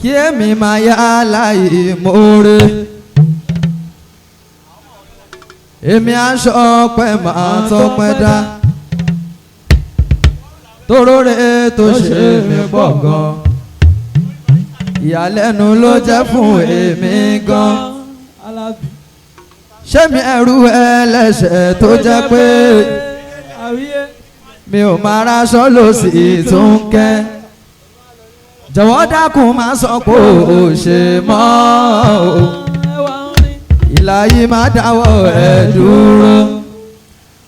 kí èmi máa yá láì mórè. Èmi aṣọ ọpẹ́ máa tọpẹ́ dá toróore tó ṣe mí pọ̀ gan. Ìyàlẹ́nu ló jẹ́ fún èmi gan. Ṣé mi ẹrú ẹlẹ́ṣẹ̀ tó jẹ́ pé mi ò máa raṣọ ló sì tún kẹ́. Jọ̀wọ́ dákun máa sọ pé ò ṣe mọ́ o. Ìlàyé máa dáwọ́ ẹ̀ dúró.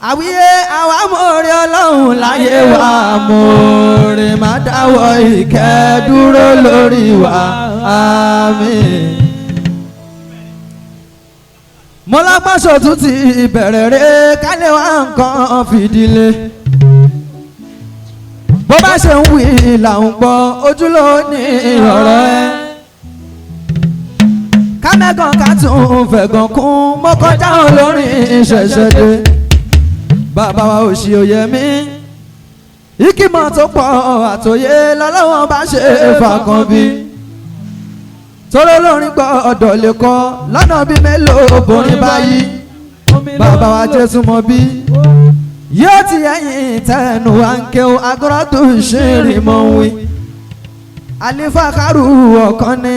Àwíyé àwa mọ̀ọ́rẹ́ Ọlọ́run láyé wa mọ̀ọ́rẹ́ máa dáwọ́ ìkẹ́ dúró lórí wa àmín. Mo lápáṣọ tún ti bẹ̀rẹ̀ rẹ̀ kálẹ̀ wá nǹkan fìdílé. Bó bá ṣe ń wí là ń gbọ́ ojúló ní ọ̀rọ̀ ẹ. Kámẹ́gàn ká tún fẹ̀gàn kún mo kọjá olórin ṣẹ̀ṣẹ̀ dé. Bàbá wa ò ṣì òye mi ìkìmọ̀ tó pọ̀ àtòyé lọ́lọ́wọ́n bá ṣe fàkàn bí. Tóró lórin gbọ́ ọ̀dọ̀ lè kọ́ lọ́nà bí mélòó borin báyìí. Bàbá wa Jésù mọ̀ bí yóò ti ẹ̀yìn tẹnu wa ń kéwò agọ́rọ́dún ṣìírí mọ̀ ń wí. Àlífà kárù ọ̀kan ni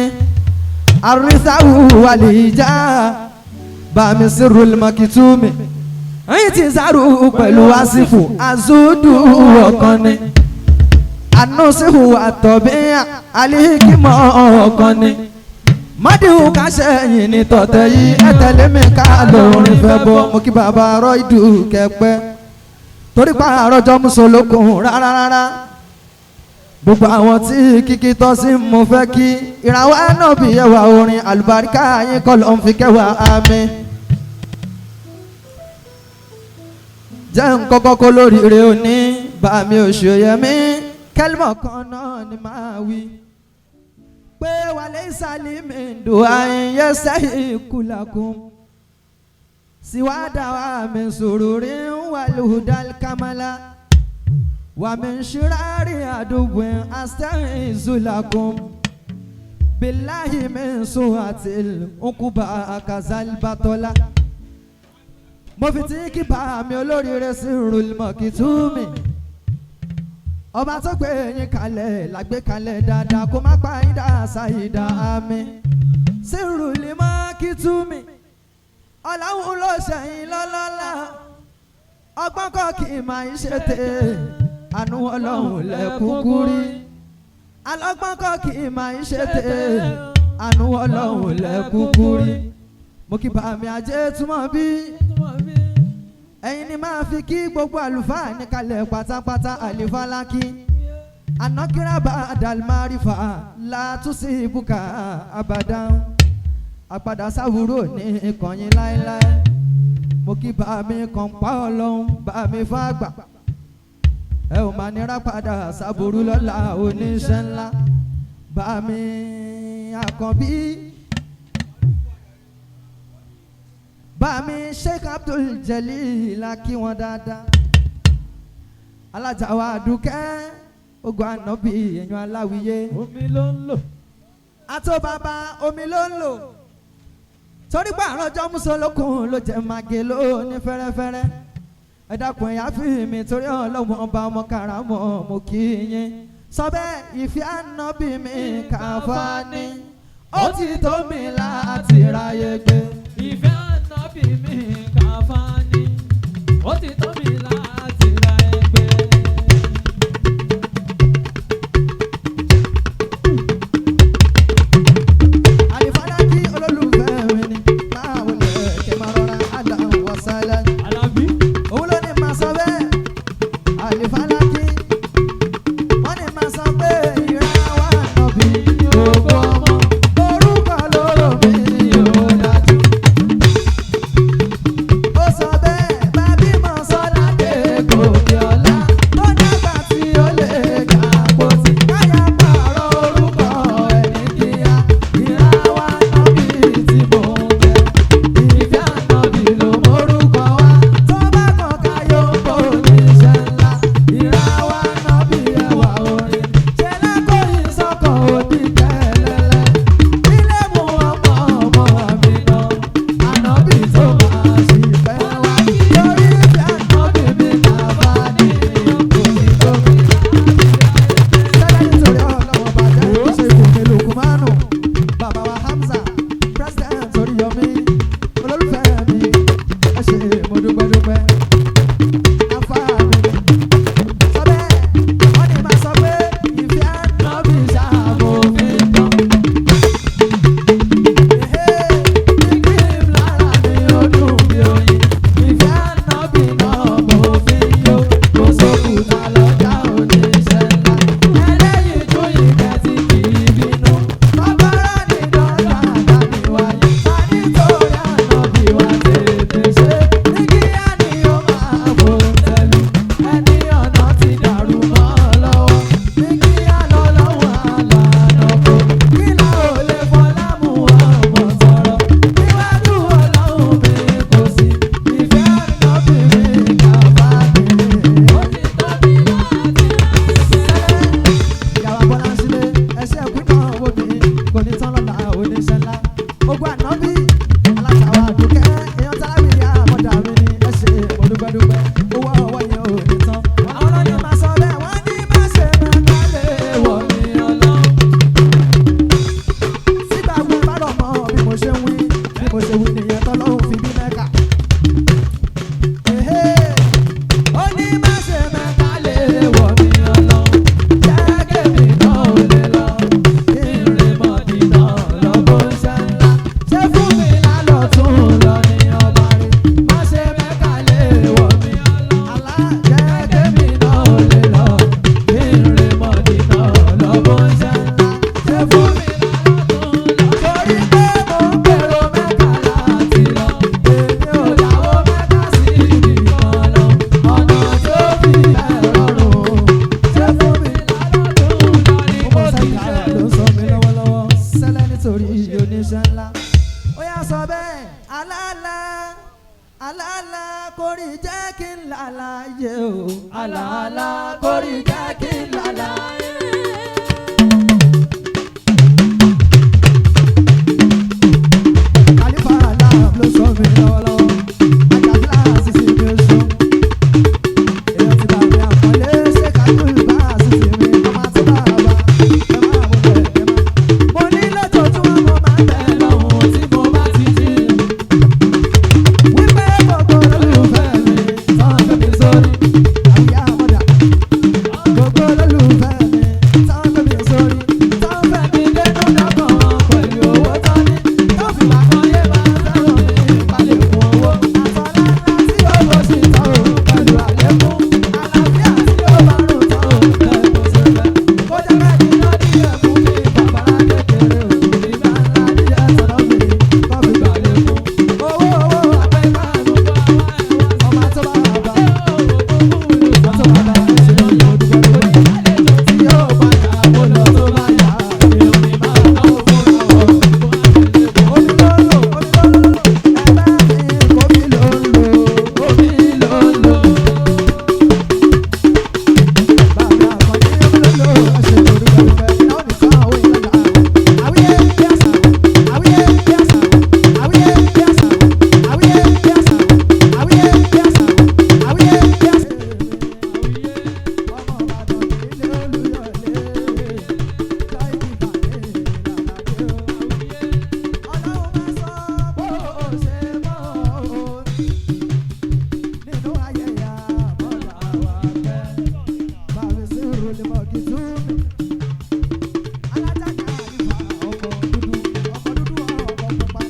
àrísàwù àlìjà bàmí sírul makitumi. Ẹ̀yìn tí sárù pẹ̀lú àsìfù àzúdù ọ̀kan ni ànúsìfù àtọ̀bíyà àlìkímọ̀ ọ̀kan ni. Mọ́díhù káṣẹ́yìn ní tọ̀tẹ̀ yìí ẹ̀tẹ̀lé mi ká lórin fẹ́ bọ́. Mo kí bàbá rọ ìdù kẹpẹ́ torí pa àrọ́jọ́ mùsùlùkùn rárá. Gbogbo àwọn tí kíkí tọ́ sí mo fẹ́ kí ìràwọ̀ náà bí ẹwà orin àlùbáríkà yín kọ́ ló ń fi kẹwàá àmín. Jẹ́ nkọ́kọ́ kó lóríire òní bàmí òṣèyẹmí kẹ́lìmọ̀ kan náà ni máa wí. Pé wàlẹ́ ìsàlìmí dùn àyìnyẹ́ sẹ́yìn kùlàkùn. Siwada wa min sururin walhudal kamala wa min shirari aduwin asta'izu lakum billahi min su'atil ukuba akazal batola. Mo fi tí kí bá mi olóríire Sirul Makitumi. Ọba tó gbé yín kalẹ̀ lágbé kalẹ̀ dáadáa kó má pa yín dá sáyidá àmín. Sirul Makitumi Ọlọ́run ló ṣẹ̀yìn lọ́lọ́lá ọgbọ́n kọ́ kì í máa ń ṣe tè àánú Ọlọ́run lẹ́kúkú rí. Alọ́gbọ́n kọ́ kì í máa ń ṣe tè àánú Ọlọ́run lẹ́kúkú rí. Mo kí bàmí ajé túmọ̀ bí ẹ̀yin ni máa fi kí gbogbo àlùfáà níkàlẹ̀ pátápátá àlìfálákì. Ànákírà bá dàlmárìfà látúnṣe ibùkà àbàdàn. Àpàdà sáwúrò ní ìkànnì láéláé. Mo kí bàmí kan pa Ọlọ́run bàmí fàgbà. Ẹ ò máa nira padà sábúrú lọ́la oníṣẹ́ ńlá. Bàmí Àkànbí. Bàmí Sheikh Abdul Jalil kí wọn dáadáa. Alájà wa Dúkẹ́ ogun ànábì èèyàn aláwìyé. Omi ló ń lò. Àtó bàbá omi ló ń lò. Torí pé àrọ́jọ́ mùsùlùkùn ló jẹ́ màgé ló ní fẹ́rẹ́fẹ́rẹ́. Ẹ dákun ẹ̀yà fi mi torí Ọlọ́run ọba ọmọ karamọ́ mo kí yín. Sọ bẹ́ẹ̀ ìfẹ́ ànábì mi kàfá ni ó ti tó mi láti ráyè gbé. Ìfẹ́ ànábì mi kàfá ni ó ti tó mi láti ráyè gbé. Àlìfálákì olólùfẹ́ mi ni máa wọlé kẹ́ máa rọra Allahu wa sálẹ̀. Alábí. Òun ló ní máa sọ bẹ́ẹ̀. Àlìfálákì wọ́n ní máa sọ pé ìràwọ̀ ànábì ògo ọmọ orúkọ lóró mi yóò dájú. Ó sọ bẹ́ẹ̀ bá bímọ sọ́lá. Àlàálá kórì jẹ́ kí n lálàyé o. Àlàálá kórì jẹ́ kí n lálàyé. Kàlífà aláàb ló sọ mí lọ́wọ́lọ́wọ́. Àjàgbá àṣìṣe mi ò sọ. Èèyàn ti bàbá àpọ́nlé ṣé kájú bá àṣìṣe mi. Ọmọ àti bàbá ẹ máa mú bẹ́ẹ̀ ẹ máa. Mo ní lójoojúmọ́ mo máa ń tẹ̀ lọ́hùn tí mo bá ti jí. Wípé gbogbo olólùfẹ́ mi tán gbé mi sórí. Àríyá àmọ́dá. Gbogbo olólùfẹ́ mi tán gbé mi sórí. Tán fẹ́ mi dénú dọ́kàn pẹ̀lú owó tán ní. Tó fi gbà kan yé máa fẹ́ràn mi ìpalẹ̀ fún owó. Àtọ̀lá ńlá tí ó bó sì tán o pẹ̀lú àlékún. Àlàáfíà tí ó bá rùn tán o bẹ́ẹ̀ kò ṣe fẹ́. Kó jẹ́ bẹ́ẹ̀ ni náà díẹ̀ fún mi. Bàbá kékeré o. Ìgbà ńlá díẹ̀ sọ̀rọ̀ mi. Tó fi gbà lékún. Owó àpẹ́ ìbánu. Ọmọ tó bá bá. Ọmọ tó bá bá ẹ ṣe ní ìdúgbò lórí. Tí yóò bá yà wó lọ tó bá yà. Èmi ò ní máa náwó fún àwọn. Omi ló ń lò, omi ló ń lò. Ẹgbẹ́ mi omi ló ń lò, omi ló ń lò. Bàbá àkọ́ni omi ló ń lò. Ẹ̀ṣẹ̀ ìdúgbò lórí. Ìnáwó nìkan àwọn ìlànà. Àwíyé bí àṣà. Àwíyé bí àṣà. Àwíyé bí àṣà. Àwíyé bí àṣà. Àwíyé bí àṣà. Àwíyé bí àṣà. Ọmọ Ìbàdàn nílé Olúyọ̀lé. Jọ́ ìdìbò àlè ìlànà dé o. Ọlọ́run máa sọ bó o ṣe mọ́ o. Nínú ayẹyẹ àmọ́lá wa pẹ́. Bàbá sí ìròlé mọ́kì tú mi. Alájà Kàlífà ọkọ̀ dúdú, ọkọ̀ dúdú ọkọ̀ pupa.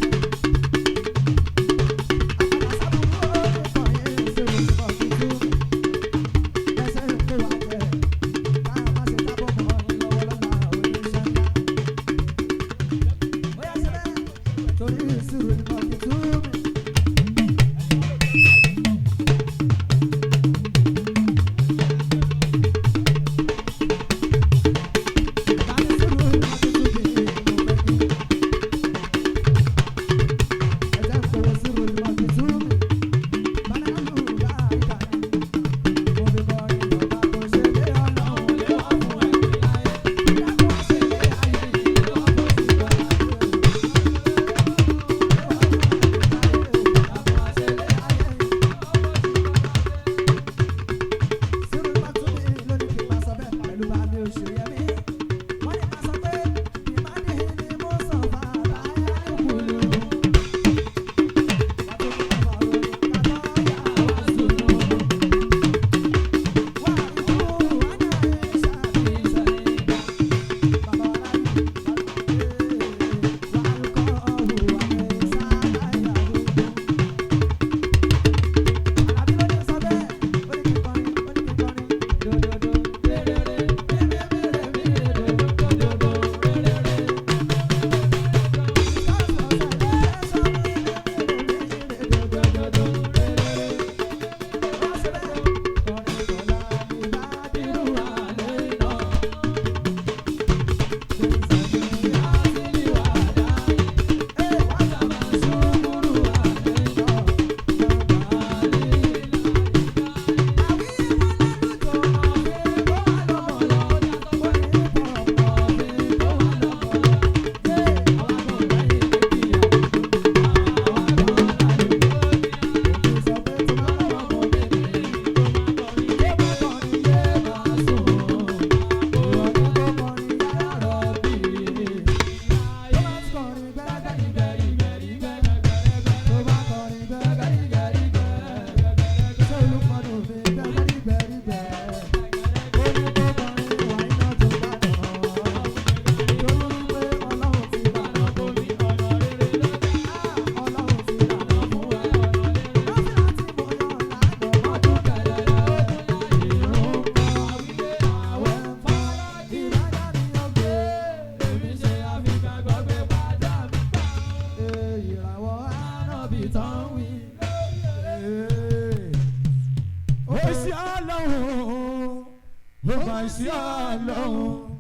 sí Ọlọ́run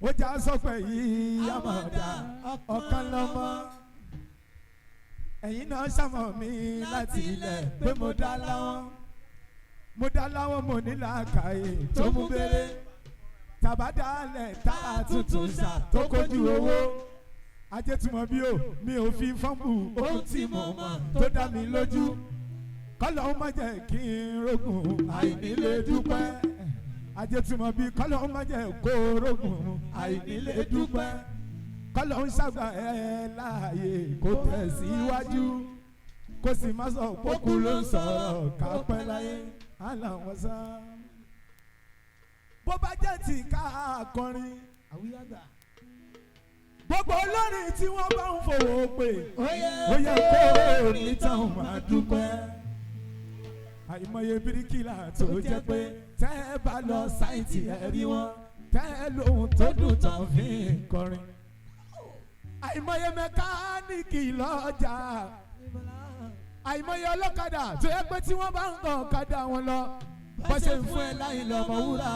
ó já sọ pé yìí àmọ̀dá ọ̀kan lọ́mọ ẹ̀yin náà ṣàmọ̀ mi láti ilẹ̀ pé mo dá láwọn mo ní làákàyè tó mú bèrè tàbádàálẹ̀ tá a tuntun ṣà tó kojú owó ajẹ́tùmọ̀ bí o mi ò fi fọ́nbù ohun tí mo mọ̀ tó dá mi lójú kọ́lọ́ má jẹ́ kí n rógùn àìnílé dúpẹ́ ajẹ́tùmọ̀ bí kọ́lọ́ má jẹ́ kó rógùn àìnílé dúpẹ́ kọ́lọ́ ń ṣàgbà ẹ̀ láàyè kó tẹ̀síwájú kó sì má sọ pókú ló ń sọ̀rọ̀ ká pẹ́ láyé aláwọ̀ sá. bó bá jẹ́ tí ká kọrin gbogbo olórin tí wọ́n bá ń fowó pè ó yẹ kó onítàn máa dúpẹ́ àìmọye bíríkìlà tó jẹ́ pé tẹ́ ẹ bá lọ sáìtì ẹ rí wọn tẹ́ ẹ lóhun tó dùn tán fi ń kọrin àìmọye mẹkáníìkì lọ́jà àìmọye ọlọ́kadà tó yẹ pé tí wọ́n bá ń kàn ọ̀kadà wọn lọ bó ṣe ń fún ẹ láyìn lọ́mọ wúrà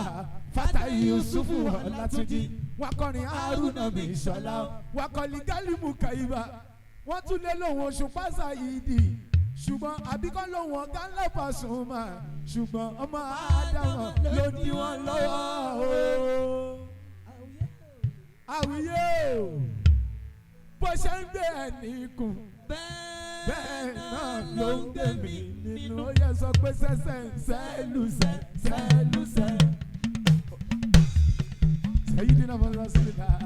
Fatayi Yusufu Ọlátúnjí wọ́n kọrin Haruna Bíṣọlá wọ́n kọrin Gálímù Kàyíbà wọ́n tún lé lóhùn Òṣùpá Sáyídì ṣùgbọ́n àbíkọ́ lóhùn ọ̀gá ńlá Pasuma ṣùgbọ́n ọmọ Ádámọ̀ ló ní wọn lọ́wọ́ o. Àwíyé o bó ṣe ń gbé ẹnì kùn bẹ́ẹ̀ náà ló ń gbé mi nínú ó yẹ sọ pé sẹ́sẹ̀ sẹ́lùsẹ̀. Sayyidina Rasulullah.